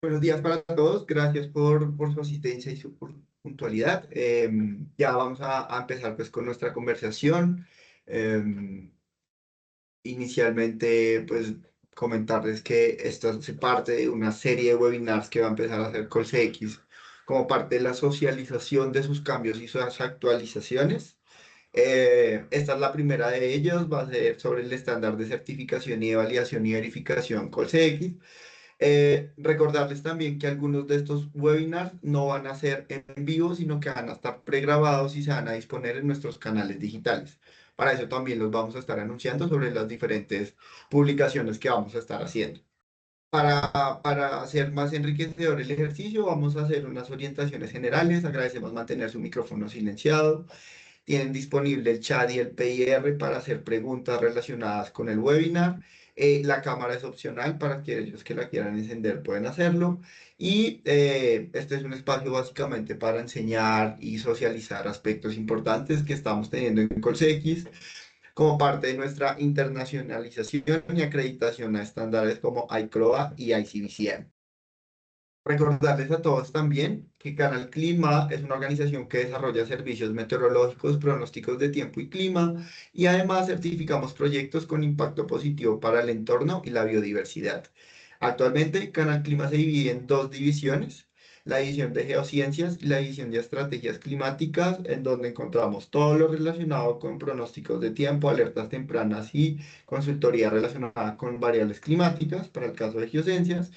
Buenos días para todos, gracias por su asistencia y su puntualidad. Ya vamos a empezar pues con nuestra conversación. Em, Inicialmente pues comentarles que esto hace parte de una serie de webinars que va a empezar a hacer ColCX como parte de la socialización de sus cambios y sus actualizaciones. Esta es la primera de ellos, va a ser sobre el estándar de certificación y de validación y verificación ColCX. Recordarles también que algunos de estos webinars no van a ser en vivo, sino que van a estar pregrabados y se van a disponer en nuestros canales digitales. Para eso también los vamos a estar anunciando sobre las diferentes publicaciones que vamos a estar haciendo. Para hacer más enriquecedor el ejercicio, vamos a hacer unas orientaciones generales. Agradecemos mantener su micrófono silenciado. Tienen disponible el chat y el PIR para hacer preguntas relacionadas con el webinar. La cámara es opcional para aquellos que la quieran encender, pueden hacerlo. Y este es un espacio básicamente para enseñar y socializar aspectos importantes que estamos teniendo en ColSX como parte de nuestra internacionalización y acreditación a estándares como ICROA y ICBCM. Recordarles a todos también que Canal Clima es una organización que desarrolla servicios meteorológicos, pronósticos de tiempo y clima, y además certificamos proyectos con impacto positivo para el entorno y la biodiversidad. Actualmente, Canal Clima se divide en dos divisiones: la división de geociencias y la división de estrategias climáticas, en donde encontramos todo lo relacionado con pronósticos de tiempo, alertas tempranas y consultoría relacionada con variables climáticas para el caso de geociencias.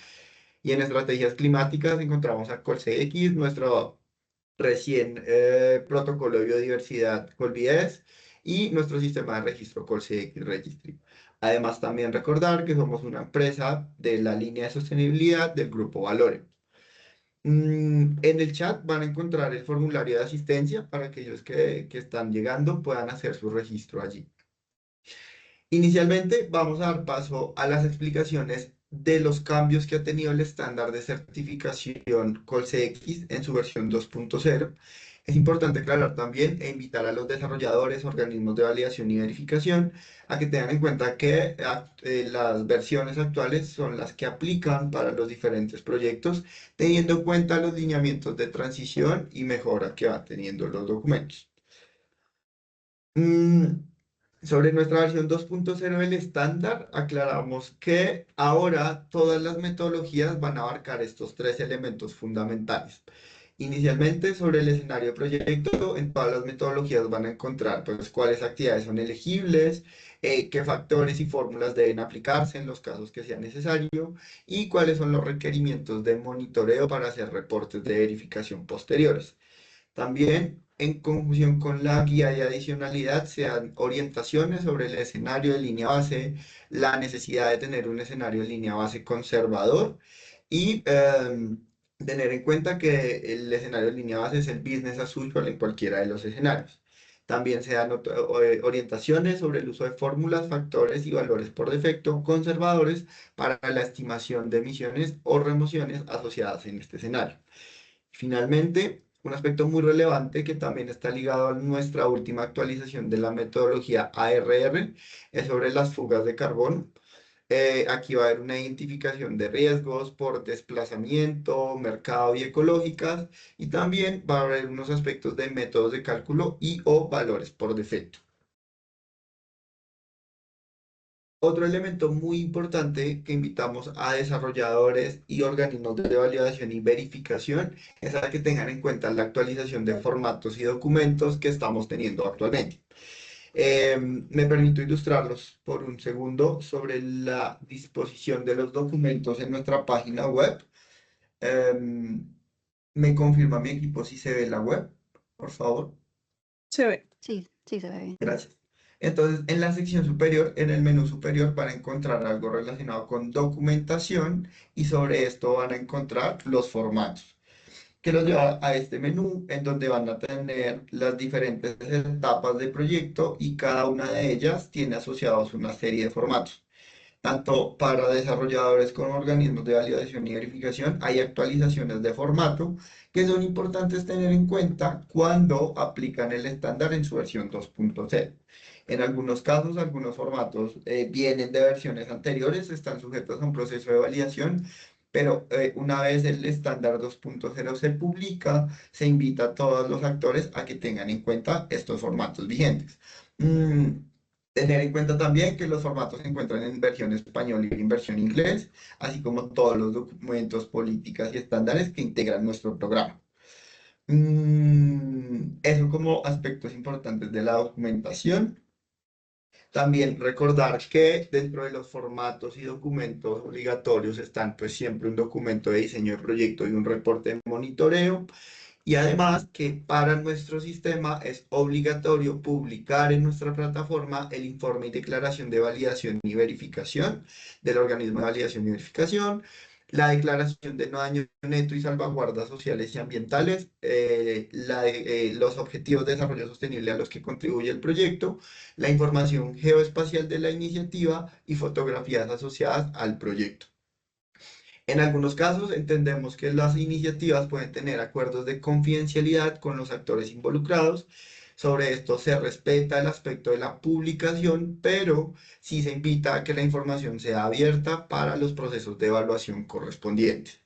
Y en estrategias climáticas encontramos a ColCX, nuestro recién protocolo de biodiversidad Colbies y nuestro sistema de registro ColCX Registry. Además, también recordar que somos una empresa de la línea de sostenibilidad del Grupo Valore. En el chat van a encontrar el formulario de asistencia para aquellos que están llegando puedan hacer su registro allí. Inicialmente vamos a dar paso a las explicaciones de los cambios que ha tenido el estándar de certificación ColCX en su versión 2.0. Es importante aclarar también e invitar a los desarrolladores, organismos de validación y verificación a que tengan en cuenta que las versiones actuales son las que aplican para los diferentes proyectos, teniendo en cuenta los lineamientos de transición y mejora que van teniendo los documentos. Mm, Sobre nuestra versión 2.0 del estándar, aclaramos que ahora todas las metodologías van a abarcar estos tres elementos fundamentales. Inicialmente, sobre el escenario de proyecto, en todas las metodologías van a encontrar pues, cuáles actividades son elegibles, qué factores y fórmulas deben aplicarse en los casos que sea necesario y cuáles son los requerimientos de monitoreo para hacer reportes de verificación posteriores. También, en conjunción con la guía de adicionalidad, se dan orientaciones sobre el escenario de línea base, la necesidad de tener un escenario de línea base conservador y tener en cuenta que el escenario de línea base es el business as usual en cualquiera de los escenarios. También se dan orientaciones sobre el uso de fórmulas, factores y valores por defecto conservadores para la estimación de emisiones o remociones asociadas en este escenario. Finalmente, un aspecto muy relevante que también está ligado a nuestra última actualización de la metodología ARR es sobre las fugas de carbono. Aquí va a haber una identificación de riesgos por desplazamiento, mercado y ecológicas, y también va a haber unos aspectos de métodos de cálculo y o valores por defecto. Otro elemento muy importante que invitamos a desarrolladores y organismos de validación y verificación es a que tengan en cuenta la actualización de formatos y documentos que estamos teniendo actualmente. Me permito ilustrarlos por un segundo sobre la disposición de los documentos en nuestra página web. Em, ¿Me confirma mi equipo si se ve la web, por favor? Se ve. Sí, sí se ve bien. Gracias. Entonces, en la sección superior, en el menú superior, van a encontrar algo relacionado con documentación y sobre esto van a encontrar los formatos, que los lleva a este menú en donde van a tener las diferentes etapas del proyecto y cada una de ellas tiene asociados una serie de formatos. Tanto para desarrolladores como organismos de validación y verificación hay actualizaciones de formato que son importantes tener en cuenta cuando aplican el estándar en su versión 2.0. En algunos casos, algunos formatos vienen de versiones anteriores, están sujetos a un proceso de validación, pero una vez el estándar 2.0 se publica, se invita a todos los actores a que tengan en cuenta estos formatos vigentes. Mm, Tener en cuenta también que los formatos se encuentran en versión español y en versión inglés, así como todos los documentos, políticas y estándares que integran nuestro programa. Eso como aspectos importantes de la documentación. También recordar que dentro de los formatos y documentos obligatorios están pues siempre un documento de diseño de proyecto y un reporte de monitoreo. Y además que para nuestro sistema es obligatorio publicar en nuestra plataforma el informe y declaración de validación y verificación del organismo de validación y verificación, la declaración de no daño neto y salvaguardas sociales y ambientales, los objetivos de desarrollo sostenible a los que contribuye el proyecto, la información geoespacial de la iniciativa y fotografías asociadas al proyecto. En algunos casos entendemos que las iniciativas pueden tener acuerdos de confidencialidad con los actores involucrados. Sobre esto se respeta el aspecto de la publicación, pero sí se invita a que la información sea abierta para los procesos de evaluación correspondientes.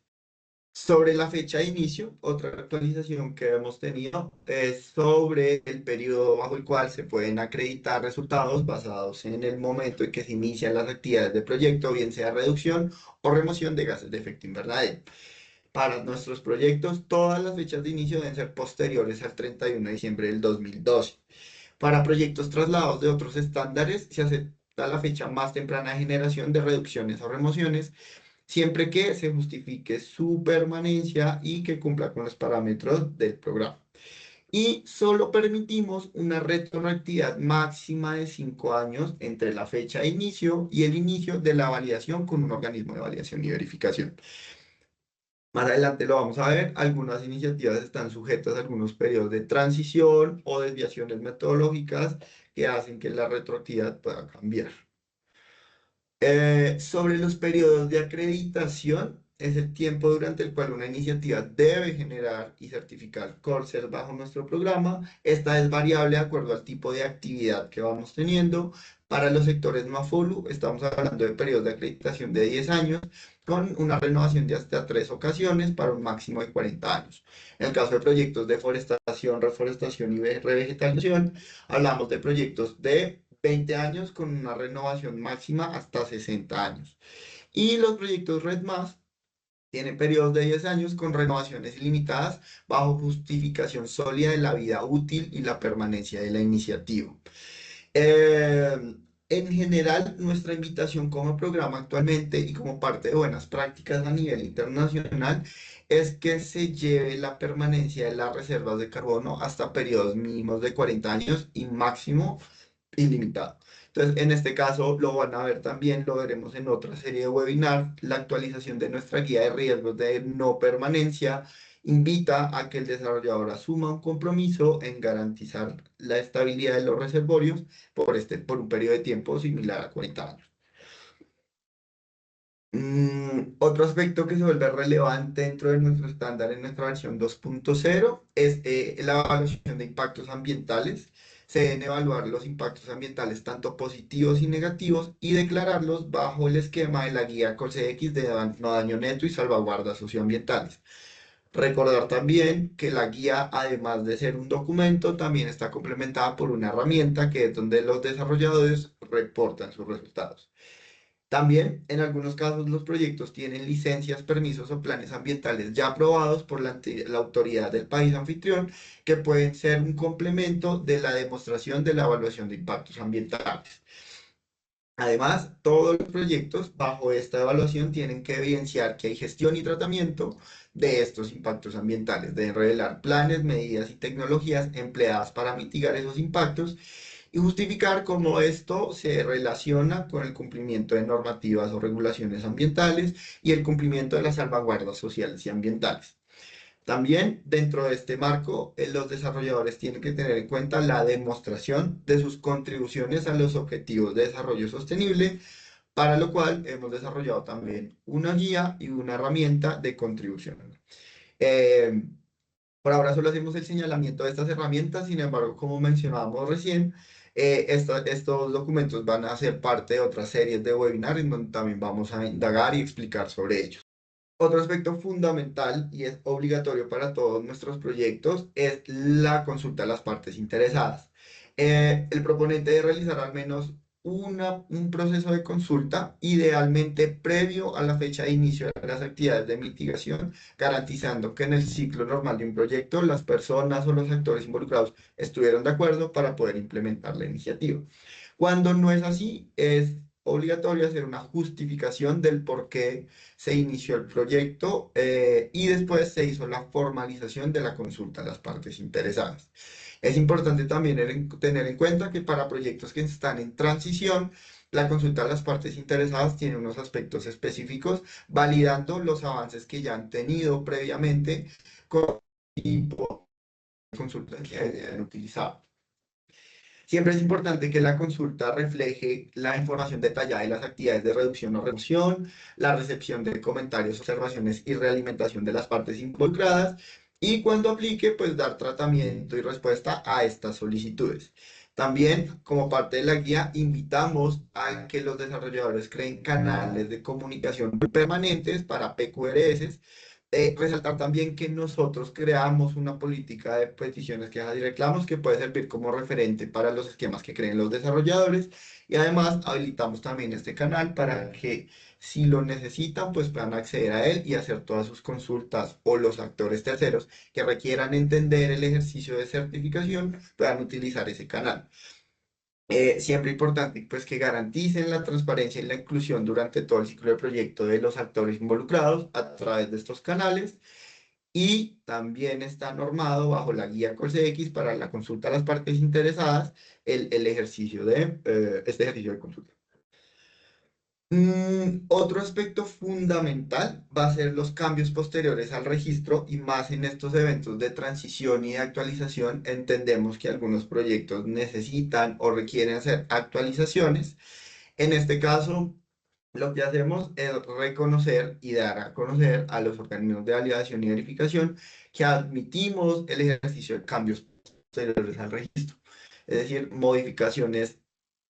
Sobre la fecha de inicio, otra actualización que hemos tenido es sobre el periodo bajo el cual se pueden acreditar resultados basados en el momento en que se inician las actividades de proyecto, bien sea reducción o remoción de gases de efecto invernadero. Para nuestros proyectos, todas las fechas de inicio deben ser posteriores al 31 de diciembre del 2012. Para proyectos trasladados de otros estándares, se acepta la fecha más temprana de generación de reducciones o remociones siempre que se justifique su permanencia y que cumpla con los parámetros del programa. Y solo permitimos una retroactividad máxima de 5 años entre la fecha de inicio y el inicio de la validación con un organismo de validación y verificación. Más adelante lo vamos a ver, algunas iniciativas están sujetas a algunos periodos de transición o desviaciones metodológicas que hacen que la retroactividad pueda cambiar. Sobre los periodos de acreditación, es el tiempo durante el cual una iniciativa debe generar y certificar Corsair bajo nuestro programa. Esta es variable de acuerdo al tipo de actividad que vamos teniendo. Para los sectores Mafolu, estamos hablando de periodos de acreditación de 10 años, con una renovación de hasta 3 ocasiones para un máximo de 40 años. En el caso de proyectos de forestación, reforestación y revegetalización, hablamos de proyectos de 20 años con una renovación máxima hasta 60 años. Y los proyectos Red Más tienen periodos de 10 años con renovaciones ilimitadas bajo justificación sólida de la vida útil y la permanencia de la iniciativa. En general, nuestra invitación como programa actualmente y como parte de buenas prácticas a nivel internacional es que se lleve la permanencia de las reservas de carbono hasta periodos mínimos de 40 años y máximo ilimitado. Entonces, en este caso lo van a ver también, lo veremos en otra serie de webinar, la actualización de nuestra guía de riesgos de no permanencia invita a que el desarrollador asuma un compromiso en garantizar la estabilidad de los reservorios por un periodo de tiempo similar a 40 años. Otro aspecto que se vuelve relevante dentro de nuestro estándar en nuestra versión 2.0 es la evaluación de impactos ambientales. Se deben evaluar los impactos ambientales tanto positivos y negativos y declararlos bajo el esquema de la guía CORSE-X de no daño neto y salvaguardas socioambientales. Recordar también que la guía, además de ser un documento, también está complementada por una herramienta que es donde los desarrolladores reportan sus resultados. También, en algunos casos, los proyectos tienen licencias, permisos o planes ambientales ya aprobados por la autoridad del país anfitrión, que pueden ser un complemento de la demostración de la evaluación de impactos ambientales. Además, todos los proyectos bajo esta evaluación tienen que evidenciar que hay gestión y tratamiento de estos impactos ambientales. Deben revelar planes, medidas y tecnologías empleadas para mitigar esos impactos y justificar cómo esto se relaciona con el cumplimiento de normativas o regulaciones ambientales y el cumplimiento de las salvaguardas sociales y ambientales. También dentro de este marco, los desarrolladores tienen que tener en cuenta la demostración de sus contribuciones a los objetivos de desarrollo sostenible, para lo cual hemos desarrollado también una guía y una herramienta de contribución. Eh, por ahora solo hacemos el señalamiento de estas herramientas, sin embargo, como mencionábamos recién, estos documentos van a ser parte de otras series de webinars en donde también vamos a indagar y explicar sobre ellos. Otro aspecto fundamental y es obligatorio para todos nuestros proyectos es la consulta a las partes interesadas. El proponente debe realizar al menos un proceso de consulta, idealmente previo a la fecha de inicio de las actividades de mitigación, garantizando que en el ciclo normal de un proyecto las personas o los actores involucrados estuvieron de acuerdo para poder implementar la iniciativa. Cuando no es así, es obligatorio hacer una justificación del por qué se inició el proyecto y después se hizo la formalización de la consulta a las partes interesadas. Es importante también tener en cuenta que para proyectos que están en transición, la consulta a las partes interesadas tiene unos aspectos específicos, validando los avances que ya han tenido previamente con el tipo de consulta que hayan utilizado. Siempre es importante que la consulta refleje la información detallada de las actividades de reducción o reducción, la recepción de comentarios, observaciones y realimentación de las partes involucradas y cuando aplique, pues dar tratamiento y respuesta a estas solicitudes. También, como parte de la guía, invitamos a que los desarrolladores creen canales de comunicación permanentes para PQRS. Resaltar también que nosotros creamos una política de peticiones, quejas y reclamos que puede servir como referente para los esquemas que creen los desarrolladores y además habilitamos también este canal para que si lo necesitan pues puedan acceder a él y hacer todas sus consultas o los actores terceros que requieran entender el ejercicio de certificación puedan utilizar ese canal. Siempre importante pues que garanticen la transparencia y la inclusión durante todo el ciclo de proyecto de los actores involucrados a través de estos canales y también está normado bajo la guía COSEX para la consulta a las partes interesadas el ejercicio este ejercicio de consulta. Otro aspecto fundamental va a ser los cambios posteriores al registro y más en estos eventos de transición y de actualización entendemos que algunos proyectos necesitan o requieren hacer actualizaciones. En este caso, lo que hacemos es reconocer y dar a conocer a los organismos de validación y verificación que admitimos el ejercicio de cambios posteriores al registro, es decir, modificaciones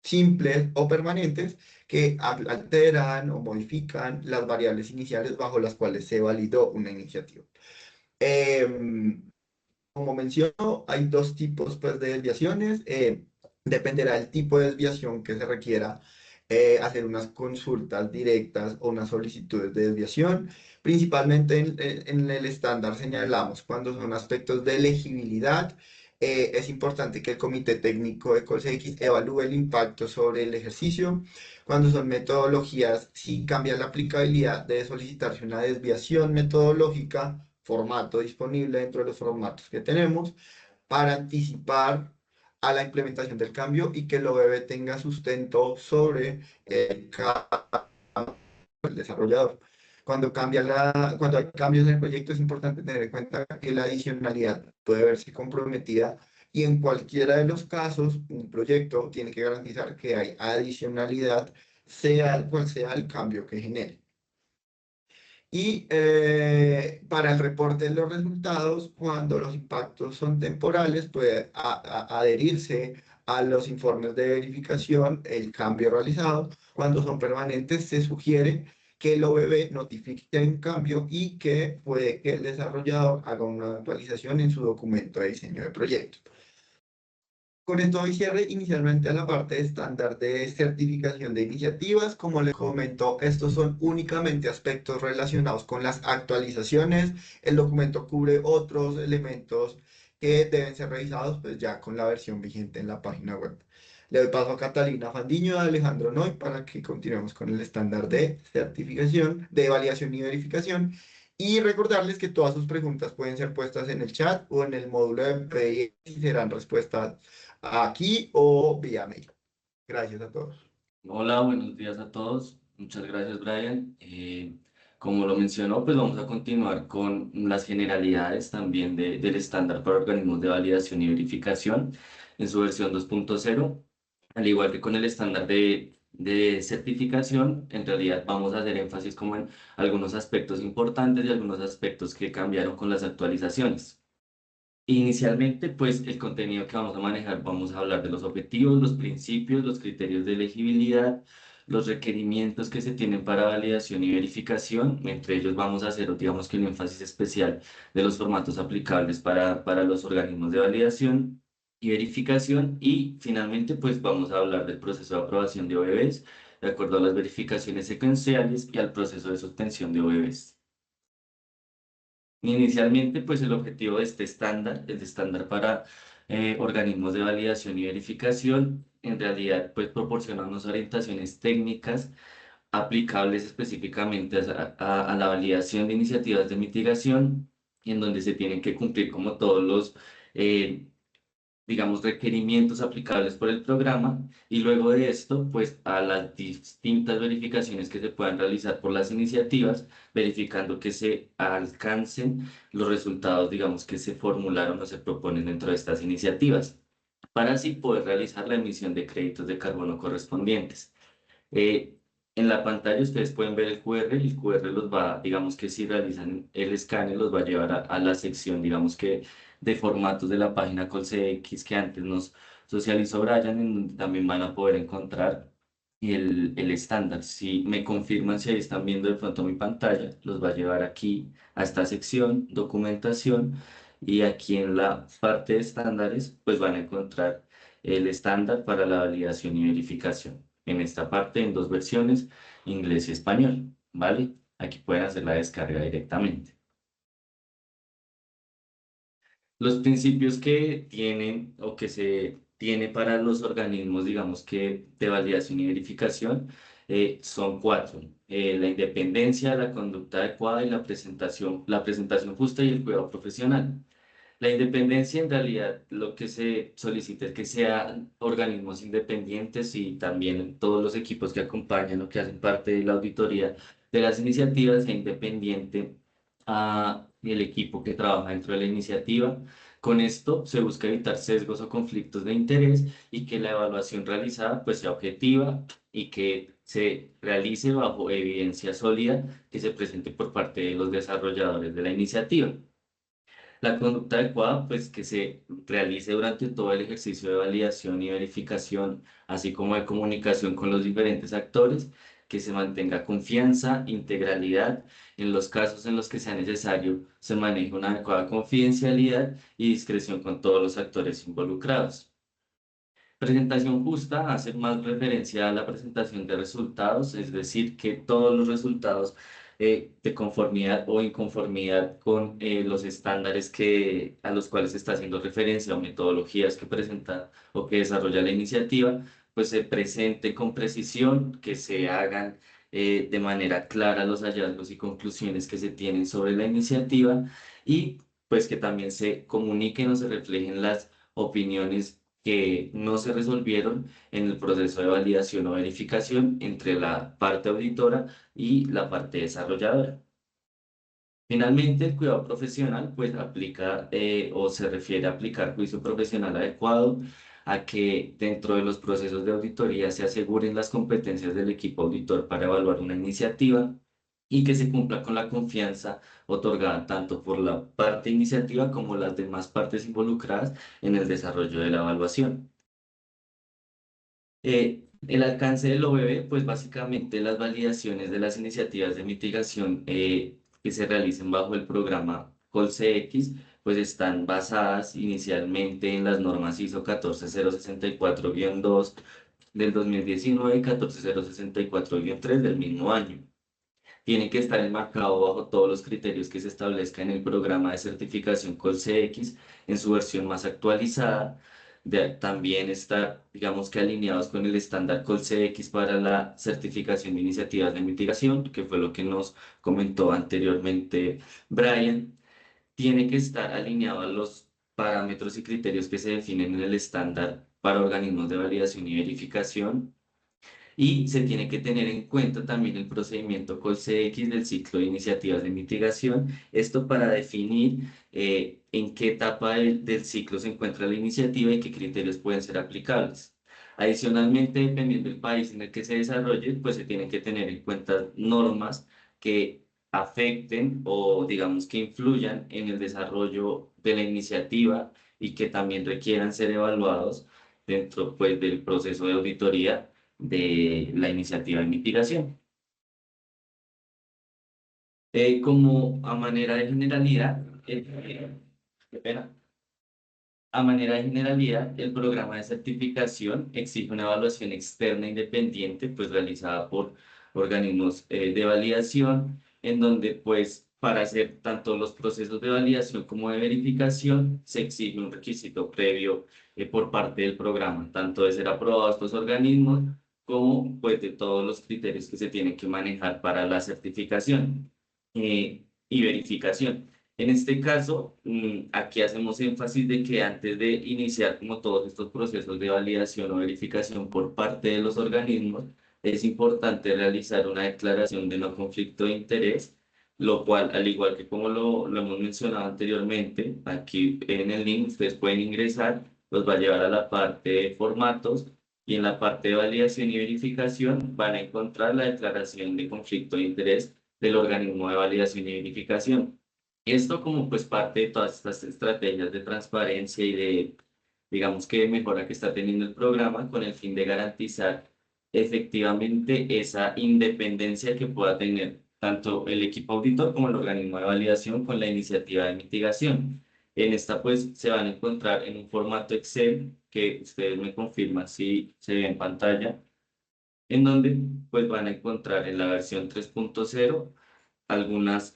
simples o permanentes que alteran o modifican las variables iniciales bajo las cuales se validó una iniciativa. Em, Como menciono, hay dos tipos pues, de desviaciones. Dependerá del tipo de desviación que se requiera hacer unas consultas directas o unas solicitudes de desviación. Principalmente en el estándar señalamos cuando son aspectos de elegibilidad. Es importante que el comité técnico de COSEX evalúe el impacto sobre el ejercicio. Cuando son metodologías, si cambia la aplicabilidad, debe solicitarse una desviación metodológica formato disponible dentro de los formatos que tenemos para anticipar a la implementación del cambio y que el OBB tenga sustento sobre el desarrollador. Cuando hay cambios en el proyecto es importante tener en cuenta que la adicionalidad puede verse comprometida y en cualquiera de los casos un proyecto tiene que garantizar que hay adicionalidad, sea cual sea el cambio que genere. Y para el reporte de los resultados, cuando los impactos son temporales, puede adherirse a los informes de verificación el cambio realizado. Cuando son permanentes, se sugiere que el OBB notifique que hay un cambio y que puede que el desarrollador haga una actualización en su documento de diseño de proyecto. Con esto doy cierre inicialmente a la parte estándar de certificación de iniciativas. Como les comento, estos son únicamente aspectos relacionados con las actualizaciones. El documento cubre otros elementos que deben ser revisados pues ya con la versión vigente en la página web. Le doy paso a Catalina Fandiño y a Alejandro Noy para que continuemos con el estándar de certificación, de validación y verificación. Y recordarles que todas sus preguntas pueden ser puestas en el chat o en el módulo de PDI y serán respuestas aquí o vía mail. Gracias a todos. Hola, buenos días a todos. Muchas gracias, Brian. Como lo mencionó, pues vamos a continuar con las generalidades también del estándar para organismos de validación y verificación en su versión 2.0. Al igual que con el estándar de certificación, en realidad vamos a hacer énfasis como en algunos aspectos importantes y algunos aspectos que cambiaron con las actualizaciones. Inicialmente, pues el contenido que vamos a manejar, vamos a hablar de los objetivos, los principios, los criterios de elegibilidad, los requerimientos que se tienen para validación y verificación. Entre ellos vamos a hacer, digamos que un énfasis especial de los formatos aplicables para los organismos de validación y verificación. Y finalmente, pues vamos a hablar del proceso de aprobación de OBBs, de acuerdo a las verificaciones secuenciales y al proceso de suspensión de OBBs. Inicialmente, pues el objetivo de este estándar, el estándar para organismos de validación y verificación, en realidad pues proporciona unas orientaciones técnicas aplicables específicamente a la validación de iniciativas de mitigación, en donde se tienen que cumplir como todos los eh, digamos, requerimientos aplicables por el programa y luego de esto, pues a las distintas verificaciones que se puedan realizar por las iniciativas, verificando que se alcancen los resultados, digamos, que se formularon o se proponen dentro de estas iniciativas, para así poder realizar la emisión de créditos de carbono correspondientes. Eh, en la pantalla ustedes pueden ver el QR y el QR los va, digamos que si realizan el escáner, los va a llevar a la sección, digamos que de formatos de la página ColCX que antes nos socializó Brian, en donde también van a poder encontrar el estándar. Si me confirman si ahí están viendo de pronto mi pantalla, los va a llevar aquí a esta sección, documentación, y aquí en la parte de estándares, pues van a encontrar el estándar para la validación y verificación. En esta parte, en dos versiones, inglés y español, ¿vale? Aquí pueden hacer la descarga directamente. Los principios que tienen o que se tiene para los organismos, digamos que de validación y verificación, son cuatro. La independencia, la conducta adecuada y la presentación justa y el cuidado profesional. La independencia, en realidad, lo que se solicita es que sean organismos independientes y también todos los equipos que acompañan o que hacen parte de la auditoría de las iniciativas sea independiente a el equipo que trabaja dentro de la iniciativa. Con esto se busca evitar sesgos o conflictos de interés y que la evaluación realizada pues sea objetiva y que se realice bajo evidencia sólida que se presente por parte de los desarrolladores de la iniciativa. La conducta adecuada, pues que se realice durante todo el ejercicio de validación y verificación, así como de comunicación con los diferentes actores, que se mantenga confianza, integralidad. En los casos en los que sea necesario, se maneje una adecuada confidencialidad y discreción con todos los actores involucrados. Presentación justa hace más referencia a la presentación de resultados, es decir, que todos los resultados de conformidad o inconformidad con los estándares a los cuales se está haciendo referencia o metodologías que presenta o que desarrolla la iniciativa, pues se presente con precisión, que se hagan de manera clara los hallazgos y conclusiones que se tienen sobre la iniciativa y pues que también se comuniquen o se reflejen las opiniones que no se resolvieron en el proceso de validación o verificación entre la parte auditora y la parte desarrolladora. Finalmente, el cuidado profesional pues aplica o se refiere a aplicar juicio profesional adecuado, a que dentro de los procesos de auditoría se aseguren las competencias del equipo auditor para evaluar una iniciativa y que se cumpla con la confianza otorgada tanto por la parte iniciativa como las demás partes involucradas en el desarrollo de la evaluación. El alcance del OBB, pues básicamente las validaciones de las iniciativas de mitigación que se realicen bajo el programa ColCX, pues están basadas inicialmente en las normas ISO 14064-2 del 2019 y 14064-3 del mismo año. Tiene que estar enmarcado bajo todos los criterios que se establezcan en el programa de certificación ColCX en su versión más actualizada. También estar, digamos que alineados con el estándar ColCX para la certificación de iniciativas de mitigación, que fue lo que nos comentó anteriormente Brian. Tiene que estar alineado a los parámetros y criterios que se definen en el estándar para organismos de validación y verificación y se tiene que tener en cuenta también el procedimiento COL-CX del ciclo de iniciativas de mitigación, esto para definir en qué etapa del ciclo se encuentra la iniciativa y qué criterios pueden ser aplicables. Adicionalmente, dependiendo del país en el que se desarrolle, pues se tienen que tener en cuenta normas que afecten o digamos que influyan en el desarrollo de la iniciativa y que también requieran ser evaluados dentro pues del proceso de auditoría de la iniciativa de mitigación. Como a manera de generalidad, qué pena. A manera de generalidad, el programa de certificación exige una evaluación externa independiente, pues realizada por organismos de validación, en donde pues para hacer tanto los procesos de validación como de verificación se exige un requisito previo por parte del programa, tanto de ser aprobado a estos organismos como pues de todos los criterios que se tienen que manejar para la certificación y verificación. En este caso, aquí hacemos énfasis de que antes de iniciar como todos estos procesos de validación o verificación por parte de los organismos, es importante realizar una declaración de no conflicto de interés, lo cual, al igual que como lo hemos mencionado anteriormente, aquí en el link ustedes pueden ingresar, los va a llevar a la parte de formatos y en la parte de validación y verificación van a encontrar la declaración de conflicto de interés del organismo de validación y verificación. Esto como pues parte de todas estas estrategias de transparencia y de, digamos que mejora que está teniendo el programa con el fin de garantizar efectivamente esa independencia que pueda tener tanto el equipo auditor como el organismo de validación con la iniciativa de mitigación. En esta pues se van a encontrar en un formato Excel que ustedes me confirman si se ve en pantalla, en donde pues van a encontrar en la versión 3.0 algunas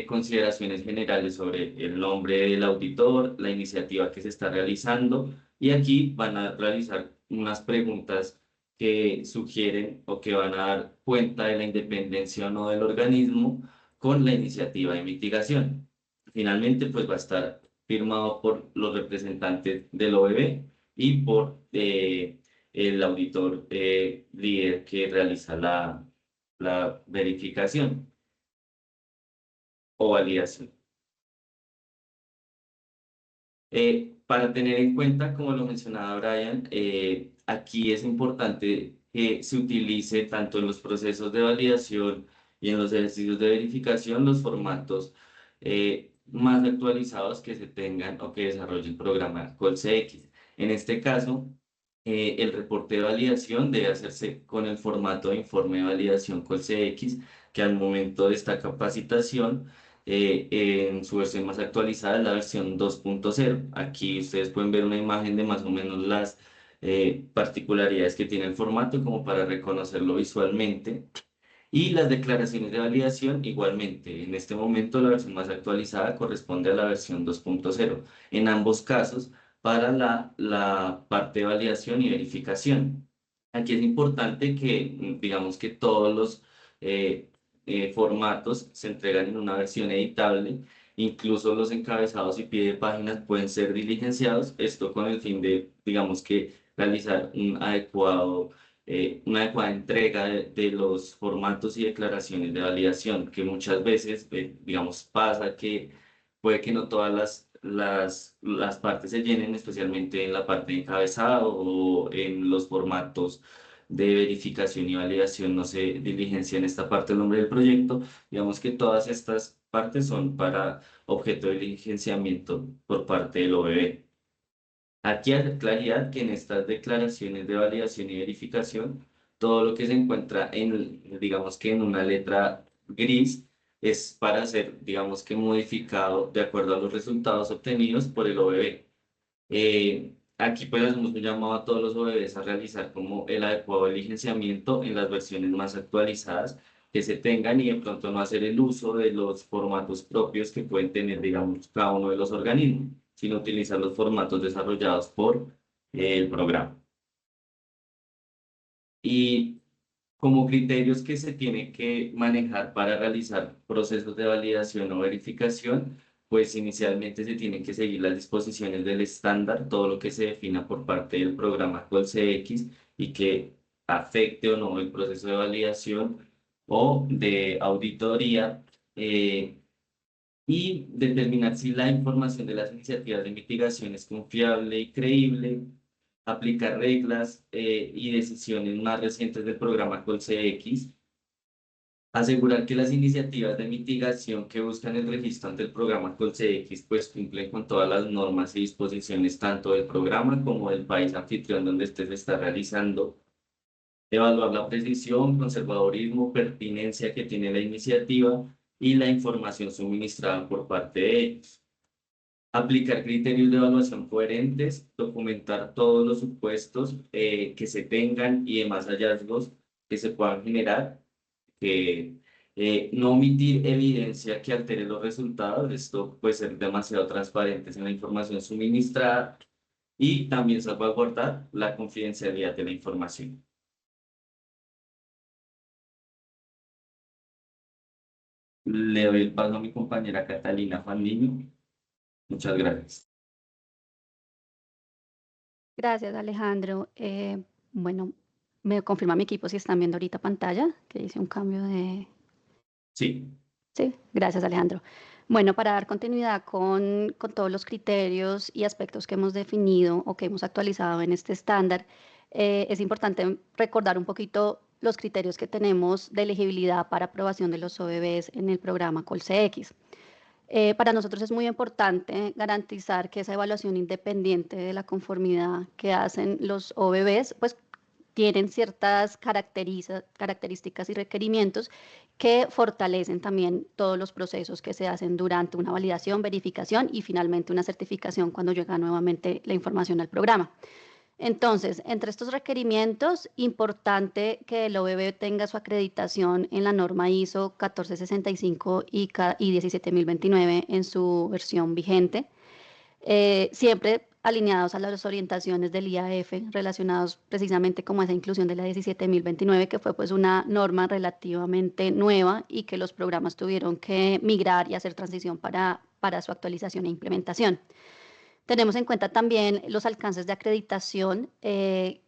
consideraciones generales sobre el nombre del auditor, la iniciativa que se está realizando y aquí van a realizar unas preguntas que sugieren o que van a dar cuenta de la independencia o no del organismo con la iniciativa de mitigación. Finalmente, pues va a estar firmado por los representantes del OEB y por el auditor líder que realiza la verificación o validación. Para tener en cuenta, como lo mencionaba Brian, aquí es importante que se utilice tanto en los procesos de validación y en los ejercicios de verificación los formatos más actualizados que se tengan o que desarrolle el programa ColCX. En este caso, el reporte de validación debe hacerse con el formato de informe de validación ColCX, que al momento de esta capacitación en su versión más actualizada es la versión 2.0. Aquí ustedes pueden ver una imagen de más o menos las particularidades que tiene el formato como para reconocerlo visualmente. Y las declaraciones de validación igualmente. En este momento la versión más actualizada corresponde a la versión 2.0. En ambos casos para la parte de validación y verificación. Aquí es importante que digamos que todos los eh, formatos se entregan en una versión editable, incluso los encabezados y pie de páginas pueden ser diligenciados, esto con el fin de, digamos que, realizar una adecuada entrega de los formatos y declaraciones de validación, que muchas veces, digamos, pasa que puede que no todas las partes se llenen, especialmente en la parte de encabezado o en los formatos de verificación y validación no se diligencia en esta parte el nombre del proyecto. Digamos que todas estas partes son para objeto de diligenciamiento por parte del OBB. Aquí hace claridad que en estas declaraciones de validación y verificación, todo lo que se encuentra en, digamos que en una letra gris, es para ser, digamos que modificado de acuerdo a los resultados obtenidos por el OBB. Aquí pues hacemos un llamado a todos los OBBs a realizar como el adecuado diligenciamiento en las versiones más actualizadas que se tengan y de pronto no hacer el uso de los formatos propios que pueden tener, digamos, cada uno de los organismos, sino utilizar los formatos desarrollados por el programa. Y como criterios que se tiene que manejar para realizar procesos de validación o verificación, pues inicialmente se tienen que seguir las disposiciones del estándar, todo lo que se defina por parte del programa ColCX y que afecte o no el proceso de validación o de auditoría. Y determinar si la información de las iniciativas de mitigación es confiable y creíble, aplicar reglas y decisiones más recientes del programa ColCX, asegurar que las iniciativas de mitigación que buscan el registro ante el programa ColCX pues cumplen con todas las normas y disposiciones tanto del programa como del país anfitrión donde este se está realizando Evaluar la precisión, conservadurismo, pertinencia que tiene la iniciativa y la información suministrada por parte de ellos. Aplicar criterios de evaluación coherentes, documentar todos los supuestos que se tengan y demás hallazgos que se puedan generar, que no omitir evidencia que altere los resultados. Esto puede ser demasiado transparentes en la información suministrada y también salvaguardar la confidencialidad de la información. Le doy el paso a mi compañera Catalina Fandiño. Muchas gracias. Gracias, Alejandro. Bueno, me confirma mi equipo si están viendo ahorita pantalla, que hice un cambio de... Sí. Sí, gracias, Alejandro. Bueno, para dar continuidad con todos los criterios y aspectos que hemos definido o que hemos actualizado en este estándar, es importante recordar un poquito los criterios que tenemos de elegibilidad para aprobación de los OBBs en el programa ColCX. Para nosotros es muy importante garantizar que esa evaluación independiente de la conformidad que hacen los OBBs, pues tienen ciertas características y requerimientos que fortalecen también todos los procesos que se hacen durante una validación, verificación y finalmente una certificación cuando llega nuevamente la información al programa. Entonces, entre estos requerimientos, importante que el OBB tenga su acreditación en la norma ISO 1465 y 17029 en su versión vigente, siempre alineados a las orientaciones del IAF relacionados precisamente como esa inclusión de la 17029, que fue pues una norma relativamente nueva y que los programas tuvieron que migrar y hacer transición para su actualización e implementación. Tenemos en cuenta también los alcances de acreditación que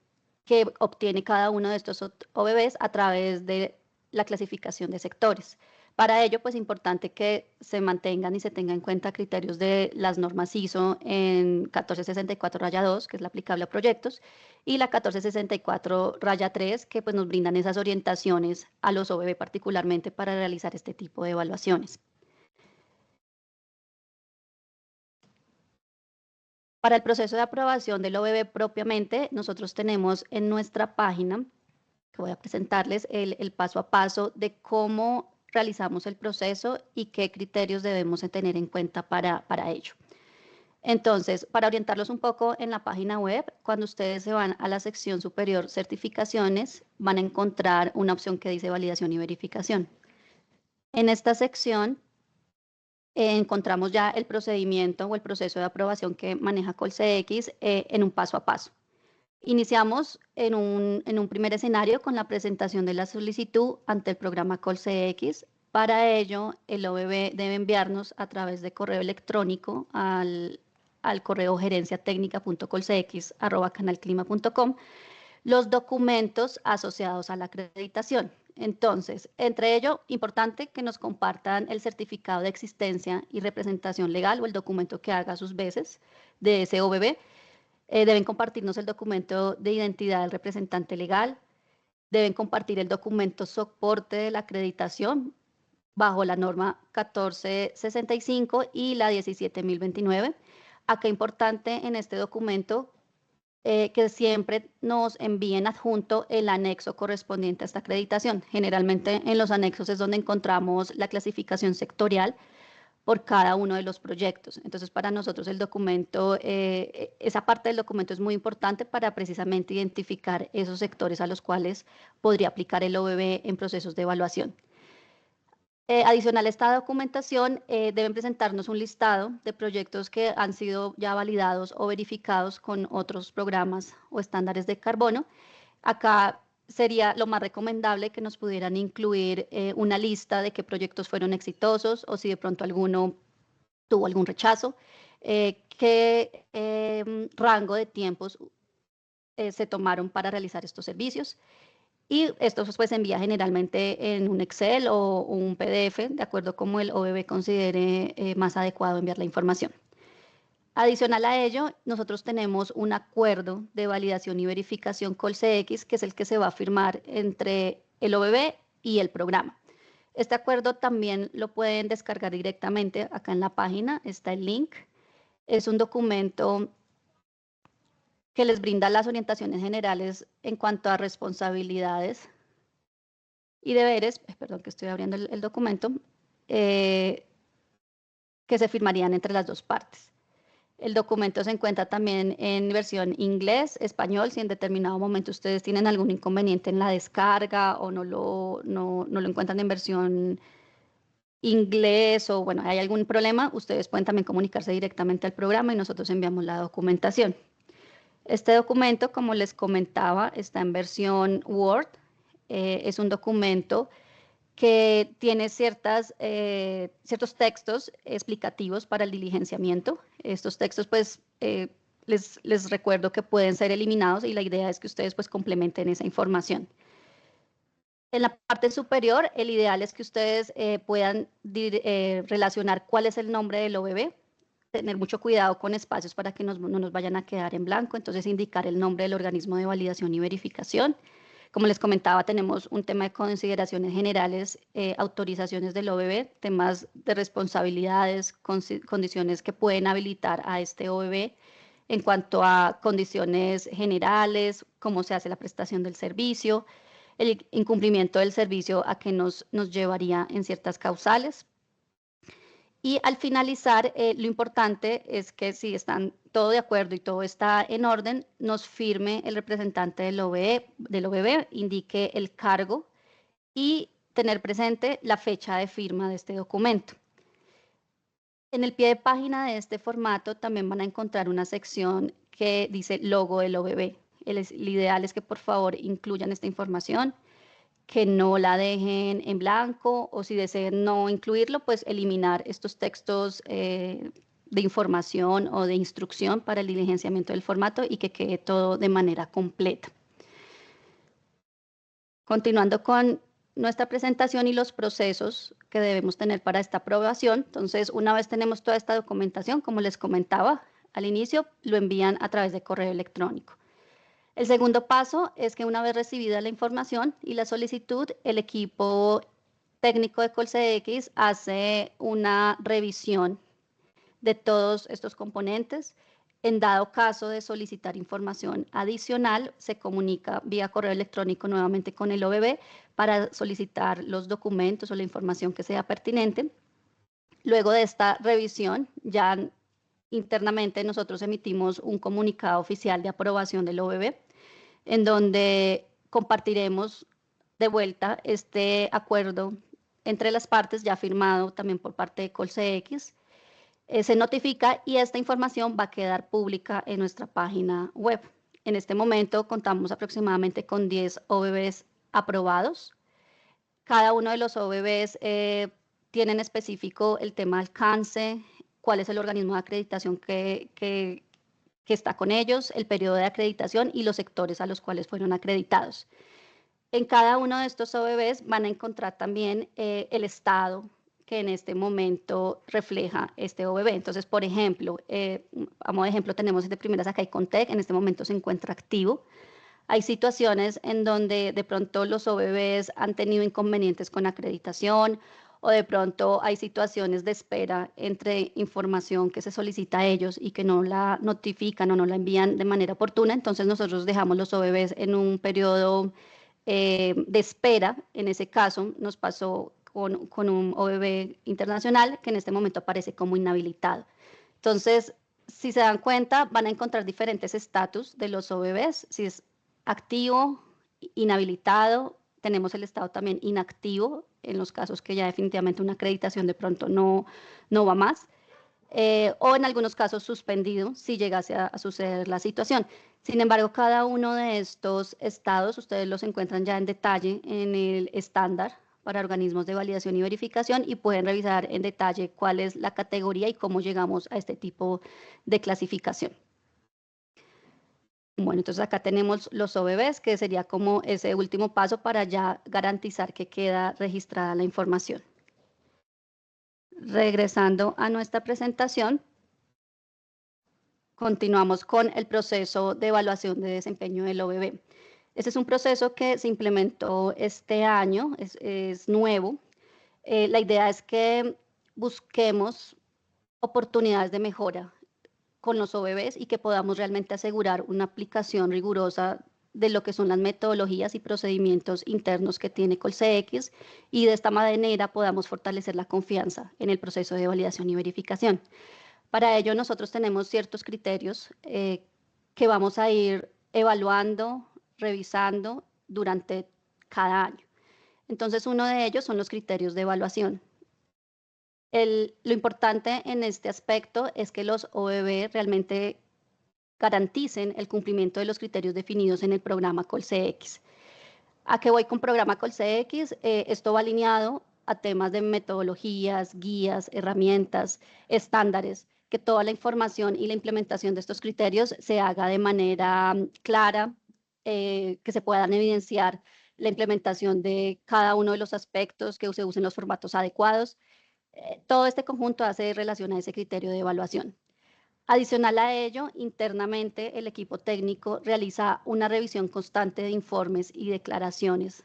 obtiene cada uno de estos OBBs a través de la clasificación de sectores. Para ello, pues es importante que se mantengan y se tengan en cuenta criterios de las normas ISO en 1464-2, que es la aplicable a proyectos, y la 1464-3, que pues nos brindan esas orientaciones a los OBB particularmente para realizar este tipo de evaluaciones. Para el proceso de aprobación del OBB propiamente, nosotros tenemos en nuestra página, que voy a presentarles, el paso a paso de cómo realizamos el proceso y qué criterios debemos de tener en cuenta para ello. Entonces, para orientarlos un poco en la página web, cuando ustedes se van a la sección superior certificaciones, van a encontrar una opción que dice validación y verificación. En esta sección encontramos ya el procedimiento o el proceso de aprobación que maneja ColCX en un paso a paso. Iniciamos en un primer escenario con la presentación de la solicitud ante el programa ColCX. Para ello, el OBB debe enviarnos a través de correo electrónico al correo gerenciatecnica.colcx@canalclima.com los documentos asociados a la acreditación. Entonces, entre ello, importante que nos compartan el certificado de existencia y representación legal o el documento que haga sus veces de ese OBB. Deben compartirnos el documento de identidad del representante legal, deben compartir el documento soporte de la acreditación bajo la norma 1465 y la 17029. Acá importante en este documento que siempre nos envíen adjunto el anexo correspondiente a esta acreditación. Generalmente en los anexos es donde encontramos la clasificación sectorial por cada uno de los proyectos. Entonces, para nosotros el documento, esa parte del documento es muy importante para precisamente identificar esos sectores a los cuales podría aplicar el OBB en procesos de evaluación. Adicional a esta documentación, deben presentarnos un listado de proyectos que han sido ya validados o verificados con otros programas o estándares de carbono. Acá sería lo más recomendable que nos pudieran incluir una lista de qué proyectos fueron exitosos o si de pronto alguno tuvo algún rechazo, qué rango de tiempos se tomaron para realizar estos servicios. Y esto pues se envía generalmente en un Excel o un PDF, de acuerdo a cómo el OBB considere más adecuado enviar la información. Adicional a ello, nosotros tenemos un acuerdo de validación y verificación ColCX, que es el que se va a firmar entre el OBB y el programa. Este acuerdo también lo pueden descargar directamente acá en la página, está el link. Es un documento que les brinda las orientaciones generales en cuanto a responsabilidades y deberes, perdón que estoy abriendo el documento, que se firmarían entre las dos partes. El documento se encuentra también en versión inglés, español, si en determinado momento ustedes tienen algún inconveniente en la descarga o no lo encuentran en versión inglés o bueno, hay algún problema, ustedes pueden también comunicarse directamente al programa y nosotros enviamos la documentación. Este documento, como les comentaba, está en versión Word. Es un documento que tiene ciertos textos explicativos para el diligenciamiento. Estos textos, pues, les recuerdo que pueden ser eliminados y la idea es que ustedes, pues, complementen esa información. En la parte superior, el ideal es que ustedes puedan relacionar cuál es el nombre del OBB, tener mucho cuidado con espacios para que no nos vayan a quedar en blanco, entonces indicar el nombre del organismo de validación y verificación. Como les comentaba, tenemos un tema de consideraciones generales, autorizaciones del OBB, temas de responsabilidades, condiciones que pueden habilitar a este OBB en cuanto a condiciones generales, cómo se hace la prestación del servicio, el incumplimiento del servicio a qué nos llevaría en ciertas causales. Y al finalizar, lo importante es que si están todo de acuerdo y todo está en orden, nos firme el representante del OBB, indique el cargo y tener presente la fecha de firma de este documento. En el pie de página de este formato también van a encontrar una sección que dice logo del OBB. El ideal es que por favor incluyan esta información, que no la dejen en blanco o si desean no incluirlo, pues eliminar estos textos de información o de instrucción para el diligenciamiento del formato y que quede todo de manera completa. Continuando con nuestra presentación y los procesos que debemos tener para esta aprobación, entonces una vez tenemos toda esta documentación, como les comentaba al inicio, lo envían a través de correo electrónico. El segundo paso es que una vez recibida la información y la solicitud, el equipo técnico de Colcex hace una revisión de todos estos componentes. En dado caso de solicitar información adicional, se comunica vía correo electrónico nuevamente con el OBB para solicitar los documentos o la información que sea pertinente. Luego de esta revisión, ya internamente nosotros emitimos un comunicado oficial de aprobación del OBB, en donde compartiremos de vuelta este acuerdo entre las partes ya firmado también por parte de Colcex. Se notifica y esta información va a quedar pública en nuestra página web. En este momento contamos aproximadamente con 10 OBBs aprobados. Cada uno de los OBBs tiene en específico el tema alcance, cuál es el organismo de acreditación que está con ellos, el periodo de acreditación y los sectores a los cuales fueron acreditados. En cada uno de estos OBBs van a encontrar también el estado que en este momento refleja este OBB. Entonces, por ejemplo, a modo de ejemplo, tenemos de primeras acá Icontec, en este momento se encuentra activo. Hay situaciones en donde de pronto los OBBs han tenido inconvenientes con acreditación o de pronto hay situaciones de espera entre información que se solicita a ellos y que no la notifican o no la envían de manera oportuna. Entonces nosotros dejamos los OBBs en un periodo de espera. En ese caso nos pasó con un OBB internacional que en este momento aparece como inhabilitado. Entonces, si se dan cuenta, van a encontrar diferentes estatus de los OBBs, si es activo, inhabilitado, tenemos el estado también inactivo, en los casos que ya definitivamente una acreditación de pronto no va más, o en algunos casos suspendido si llegase a suceder la situación. Sin embargo, cada uno de estos estados ustedes los encuentran ya en detalle en el estándar para organismos de validación y verificación y pueden revisar en detalle cuál es la categoría y cómo llegamos a este tipo de clasificación. Bueno, entonces acá tenemos los OBBs, que sería como ese último paso para ya garantizar que queda registrada la información. Regresando a nuestra presentación, continuamos con el proceso de evaluación de desempeño del OBB. Este es un proceso que se implementó este año, es nuevo. La idea es que busquemos oportunidades de mejora. con los OBBs y que podamos realmente asegurar una aplicación rigurosa de lo que son las metodologías y procedimientos internos que tiene Colcex, y de esta manera podamos fortalecer la confianza en el proceso de validación y verificación. Para ello nosotros tenemos ciertos criterios que vamos a ir evaluando, revisando durante cada año. Entonces, uno de ellos son los criterios de evaluación. Lo importante en este aspecto es que los OBB realmente garanticen el cumplimiento de los criterios definidos en el programa Colcex. ¿A qué voy con programa Colcex? Esto va alineado a temas de metodologías, guías, herramientas, estándares, que toda la información y la implementación de estos criterios se haga de manera clara, que se puedan evidenciar la implementación de cada uno de los aspectos, que se usen los formatos adecuados. Todo este conjunto hace relación a ese criterio de evaluación. Adicional a ello, internamente el equipo técnico realiza una revisión constante de informes y declaraciones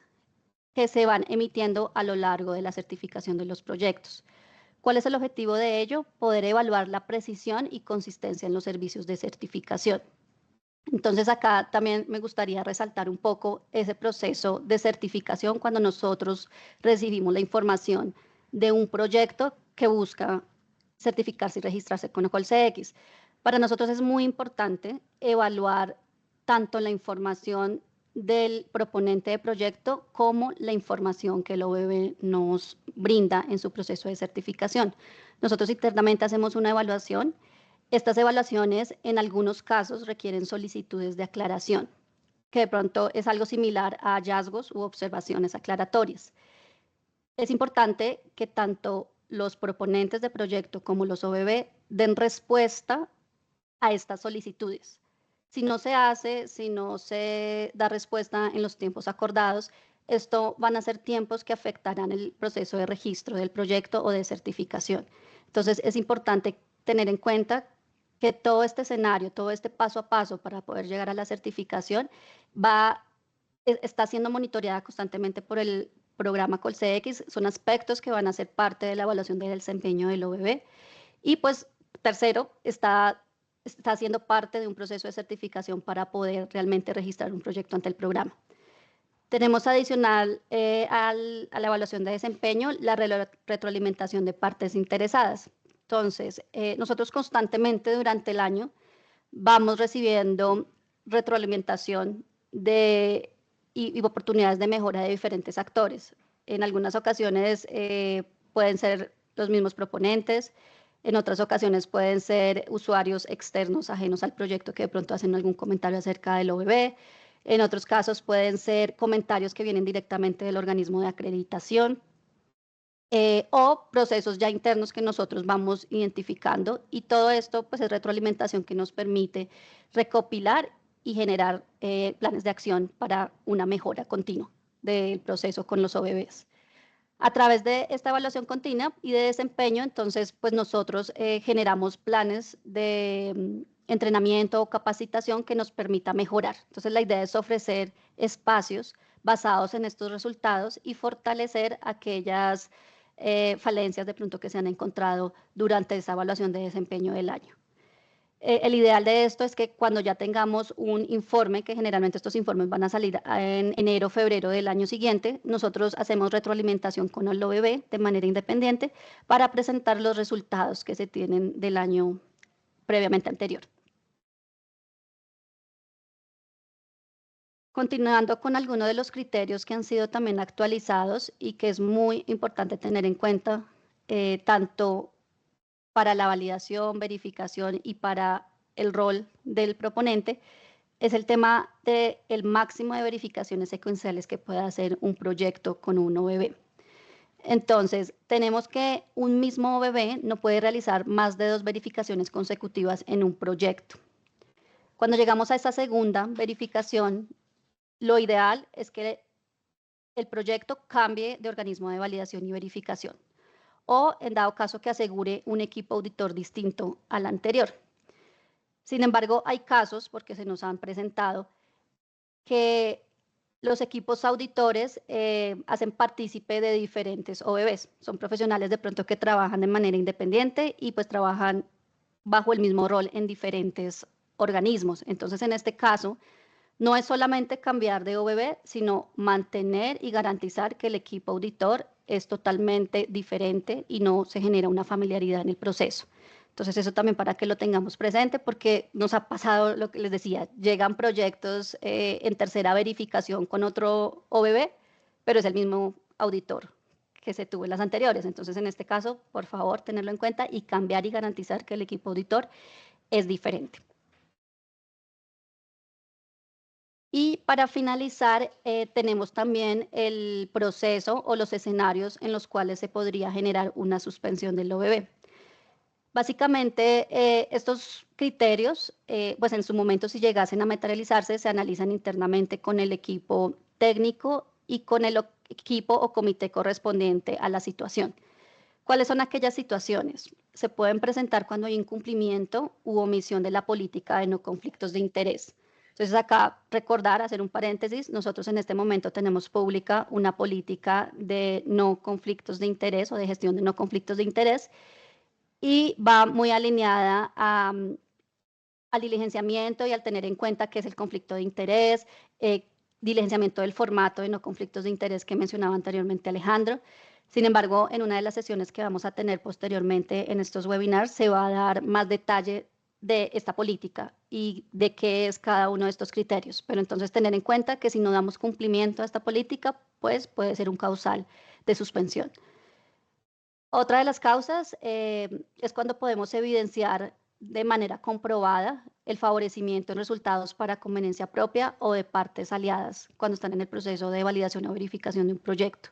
que se van emitiendo a lo largo de la certificación de los proyectos. ¿Cuál es el objetivo de ello? Poder evaluar la precisión y consistencia en los servicios de certificación. Entonces, acá también me gustaría resaltar un poco ese proceso de certificación cuando nosotros recibimos la información de un proyecto que busca certificarse y registrarse con Colcex. Para nosotros es muy importante evaluar tanto la información del proponente de proyecto como la información que el OBB nos brinda en su proceso de certificación. Nosotros internamente hacemos una evaluación. Estas evaluaciones en algunos casos requieren solicitudes de aclaración, que de pronto es algo similar a hallazgos u observaciones aclaratorias. Es importante que tanto los proponentes de proyecto como los OBB den respuesta a estas solicitudes. Si no se hace, si no se da respuesta en los tiempos acordados, esto van a ser tiempos que afectarán el proceso de registro del proyecto o de certificación. Entonces, es importante tener en cuenta que todo este escenario, todo este paso a paso para poder llegar a la certificación está siendo monitoreada constantemente por el programa Colcex. Son aspectos que van a ser parte de la evaluación del desempeño del OBB. Y pues, tercero, está siendo parte de un proceso de certificación para poder realmente registrar un proyecto ante el programa. Tenemos adicional a la evaluación de desempeño la retroalimentación de partes interesadas. Entonces, nosotros constantemente durante el año vamos recibiendo retroalimentación y oportunidades de mejora de diferentes actores. En algunas ocasiones pueden ser los mismos proponentes, en otras ocasiones pueden ser usuarios externos ajenos al proyecto que de pronto hacen algún comentario acerca del OBB. En otros casos pueden ser comentarios que vienen directamente del organismo de acreditación o procesos ya internos que nosotros vamos identificando, y todo esto pues es retroalimentación que nos permite recopilar y generar planes de acción para una mejora continua del proceso con los OBBs. A través de esta evaluación continua y de desempeño, entonces, pues nosotros generamos planes de entrenamiento o capacitación que nos permita mejorar. Entonces, la idea es ofrecer espacios basados en estos resultados y fortalecer aquellas falencias de pronto que se han encontrado durante esa evaluación de desempeño del año. El ideal de esto es que cuando ya tengamos un informe, que generalmente estos informes van a salir en enero o febrero del año siguiente, nosotros hacemos retroalimentación con el OBB de manera independiente para presentar los resultados que se tienen del año previamente anterior. Continuando con algunos de los criterios que han sido también actualizados y que es muy importante tener en cuenta, tanto para la validación, verificación y para el rol del proponente, es el tema del máximo de verificaciones secuenciales que pueda hacer un proyecto con un OBB. Entonces, tenemos que un mismo OBB no puede realizar más de 2 verificaciones consecutivas en un proyecto. Cuando llegamos a esta segunda verificación, lo ideal es que el proyecto cambie de organismo de validación y verificación, o en dado caso que asegure un equipo auditor distinto al anterior. Sin embargo, hay casos, porque se nos han presentado, que los equipos auditores hacen partícipe de diferentes OBBs. Son profesionales de pronto que trabajan de manera independiente y pues trabajan bajo el mismo rol en diferentes organismos. Entonces, en este caso, no es solamente cambiar de OBB, sino mantener y garantizar que el equipo auditor es totalmente diferente y no se genera una familiaridad en el proceso. Entonces, eso también para que lo tengamos presente, porque nos ha pasado lo que les decía, llegan proyectos en tercera verificación con otro OBB, pero es el mismo auditor que se tuvo en las anteriores. Entonces, en este caso, por favor, tenerlo en cuenta y cambiar y garantizar que el equipo auditor es diferente. Y para finalizar, tenemos también el proceso o los escenarios en los cuales se podría generar una suspensión del OBB. Básicamente, estos criterios, pues en su momento, si llegasen a materializarse, se analizan internamente con el equipo técnico y con el equipo o comité correspondiente a la situación. ¿Cuáles son aquellas situaciones? Se pueden presentar cuando hay incumplimiento u omisión de la política de no conflictos de interés. Entonces, acá recordar, hacer un paréntesis, nosotros en este momento tenemos pública una política de no conflictos de interés o de gestión de no conflictos de interés, y va muy alineada al diligenciamiento y al tener en cuenta qué es el conflicto de interés, diligenciamiento del formato de no conflictos de interés que mencionaba anteriormente Alejandro. Sin embargo, en una de las sesiones que vamos a tener posteriormente en estos webinars se va a dar más detalle de esta política y de qué es cada uno de estos criterios. Pero entonces tener en cuenta que si no damos cumplimiento a esta política, pues puede ser un causal de suspensión. Otra de las causas es cuando podemos evidenciar de manera comprobada el favorecimiento en resultados para conveniencia propia o de partes aliadas cuando están en el proceso de validación o verificación de un proyecto.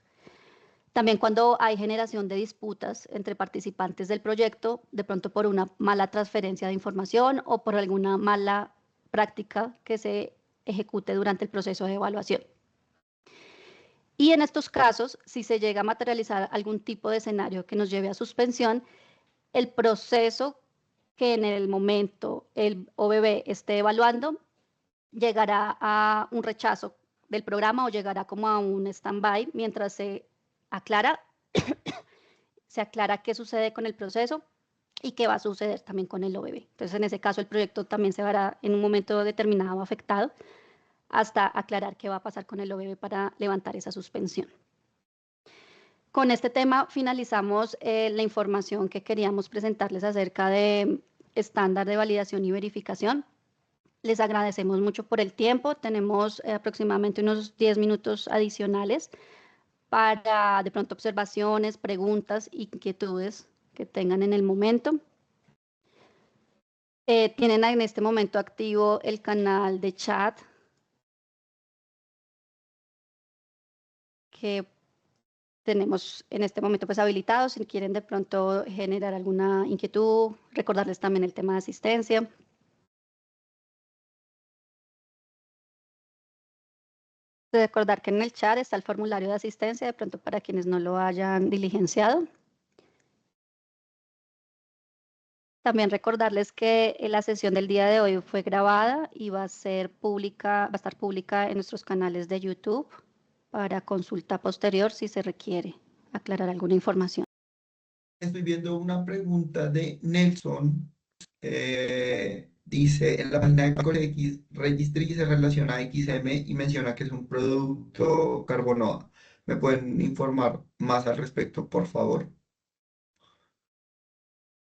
También cuando hay generación de disputas entre participantes del proyecto, de pronto por una mala transferencia de información o por alguna mala práctica que se ejecute durante el proceso de evaluación. Y en estos casos, si se llega a materializar algún tipo de escenario que nos lleve a suspensión, el proceso que en el momento el OBB esté evaluando llegará a un rechazo del programa o llegará como a un stand-by mientras se aclara qué sucede con el proceso y qué va a suceder también con el OBB. Entonces, en ese caso, el proyecto también se verá en un momento determinado afectado hasta aclarar qué va a pasar con el OBB para levantar esa suspensión. Con este tema finalizamos la información que queríamos presentarles acerca de estándar de validación y verificación. Les agradecemos mucho por el tiempo. Tenemos aproximadamente unos 10 minutos adicionales para de pronto observaciones, preguntas, inquietudes que tengan en el momento. Tienen en este momento activo el canal de chat que tenemos en este momento pues habilitado. Si quieren de pronto generar alguna inquietud, recordarles también el tema de asistencia. Recordar que en el chat está el formulario de asistencia, de pronto para quienes no lo hayan diligenciado. También recordarles que la sesión del día de hoy fue grabada y va a estar pública en nuestros canales de YouTube para consulta posterior si se requiere aclarar alguna información. Estoy viendo una pregunta de Nelson. Dice, en la página de ColX, Registry se relaciona a XM y menciona que es un producto Carbonoa. ¿Me pueden informar más al respecto, por favor?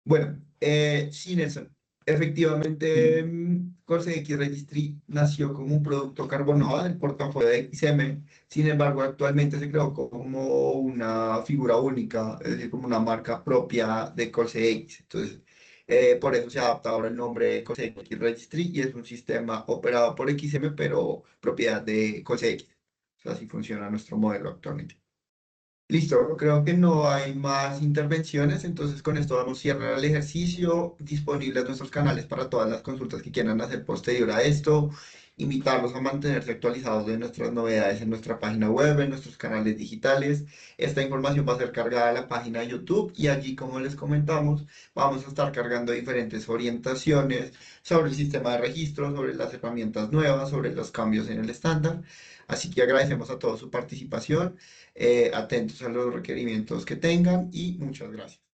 Bueno, sí, Nelson. Efectivamente, Corsair X Registry nació como un producto Carbonova del portafolio de XM. Sin embargo, actualmente se creó como una figura única, es decir, como una marca propia de Corsair X. Entonces, por eso se adapta ahora el nombre de Corsair X Registry y es un sistema operado por XM, pero propiedad de Corsair X. O sea, así funciona nuestro modelo actualmente. Listo, creo que no hay más intervenciones, entonces con esto vamos a cerrar el ejercicio, disponibles nuestros canales para todas las consultas que quieran hacer posterior a esto, invitarlos a mantenerse actualizados de nuestras novedades en nuestra página web, en nuestros canales digitales. Esta información va a ser cargada a la página de YouTube y allí, como les comentamos, vamos a estar cargando diferentes orientaciones sobre el sistema de registro, sobre las herramientas nuevas, sobre los cambios en el estándar. Así que agradecemos a todos su participación, atentos a los requerimientos que tengan y muchas gracias.